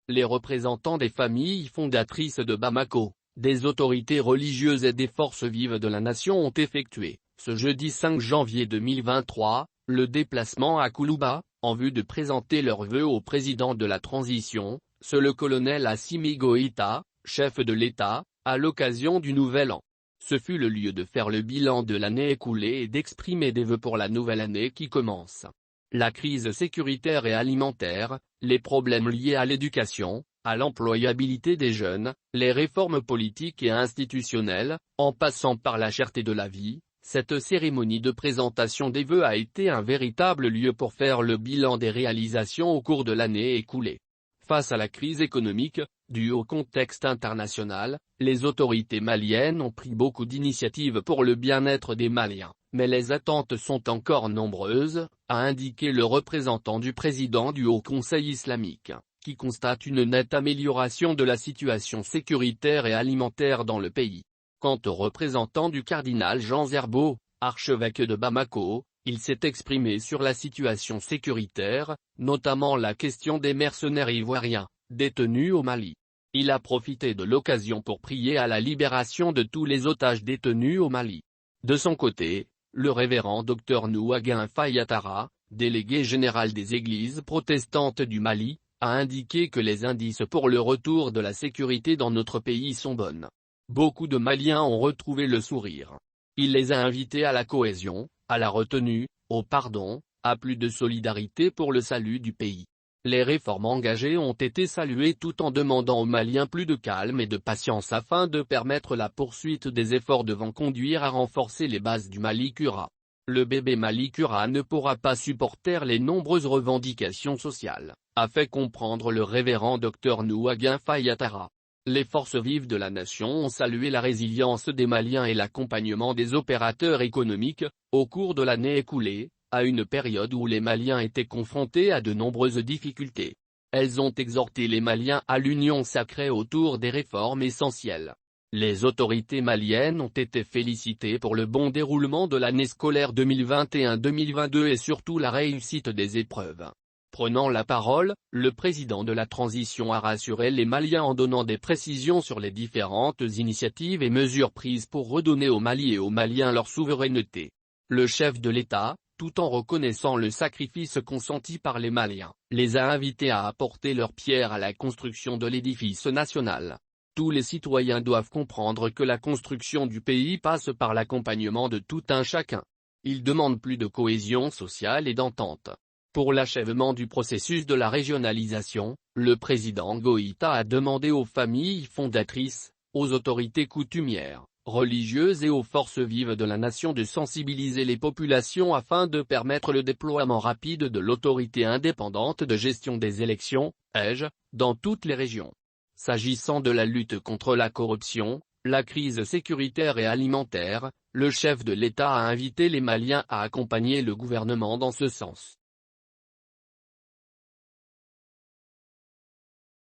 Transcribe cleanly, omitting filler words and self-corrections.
les représentants des familles fondatrices de Bamako, des autorités religieuses et des forces vives de la nation ont effectué, ce jeudi 5 janvier 2023, le déplacement à Koulouba, en vue de présenter leurs vœux au président de la transition, le colonel Assimi Goïta, chef de l'État, à l'occasion du Nouvel An. Ce fut le lieu de faire le bilan de l'année écoulée et d'exprimer des vœux pour la nouvelle année qui commence. La crise sécuritaire et alimentaire, les problèmes liés à l'éducation, à l'employabilité des jeunes, les réformes politiques et institutionnelles, en passant par la cherté de la vie, cette cérémonie de présentation des vœux a été un véritable lieu pour faire le bilan des réalisations au cours de l'année écoulée. Face à la crise économique, due au contexte international, les autorités maliennes ont pris beaucoup d'initiatives pour le bien-être des Maliens, mais les attentes sont encore nombreuses, a indiqué le représentant du président du Haut Conseil islamique, qui constate une nette amélioration de la situation sécuritaire et alimentaire dans le pays. Quant au représentant du cardinal Jean Zerbo, archevêque de Bamako, il s'est exprimé sur la situation sécuritaire, notamment la question des mercenaires ivoiriens, détenus au Mali. Il a profité de l'occasion pour prier à la libération de tous les otages détenus au Mali. De son côté, le révérend Dr Nouaguin Fayatara, délégué général des églises protestantes du Mali, a indiqué que les indices pour le retour de la sécurité dans notre pays sont bonnes. Beaucoup de Maliens ont retrouvé le sourire. Il les a invités à la cohésion, à la retenue, au pardon, à plus de solidarité pour le salut du pays. Les réformes engagées ont été saluées tout en demandant aux Maliens plus de calme et de patience afin de permettre la poursuite des efforts devant conduire à renforcer les bases du Mali Kura. Le bébé Mali Kura ne pourra pas supporter les nombreuses revendications sociales, a fait comprendre le révérend Dr Nouaguin Fayatara. Les forces vives de la nation ont salué la résilience des Maliens et l'accompagnement des opérateurs économiques, au cours de l'année écoulée, à une période où les Maliens étaient confrontés à de nombreuses difficultés. Elles ont exhorté les Maliens à l'union sacrée autour des réformes essentielles. Les autorités maliennes ont été félicitées pour le bon déroulement de l'année scolaire 2021-2022 et surtout la réussite des épreuves. Prenant la parole, le président de la transition a rassuré les Maliens en donnant des précisions sur les différentes initiatives et mesures prises pour redonner au Mali et aux Maliens leur souveraineté. Le chef de l'État, tout en reconnaissant le sacrifice consenti par les Maliens, les a invités à apporter leur pierre à la construction de l'édifice national. Tous les citoyens doivent comprendre que la construction du pays passe par l'accompagnement de tout un chacun. Ils demandent plus de cohésion sociale et d'entente. Pour l'achèvement du processus de la régionalisation, le président Goïta a demandé aux familles fondatrices, aux autorités coutumières, religieuses et aux forces vives de la nation de sensibiliser les populations afin de permettre le déploiement rapide de l'autorité indépendante de gestion des élections, (EG), dans toutes les régions. S'agissant de la lutte contre la corruption, la crise sécuritaire et alimentaire, le chef de l'État a invité les Maliens à accompagner le gouvernement dans ce sens.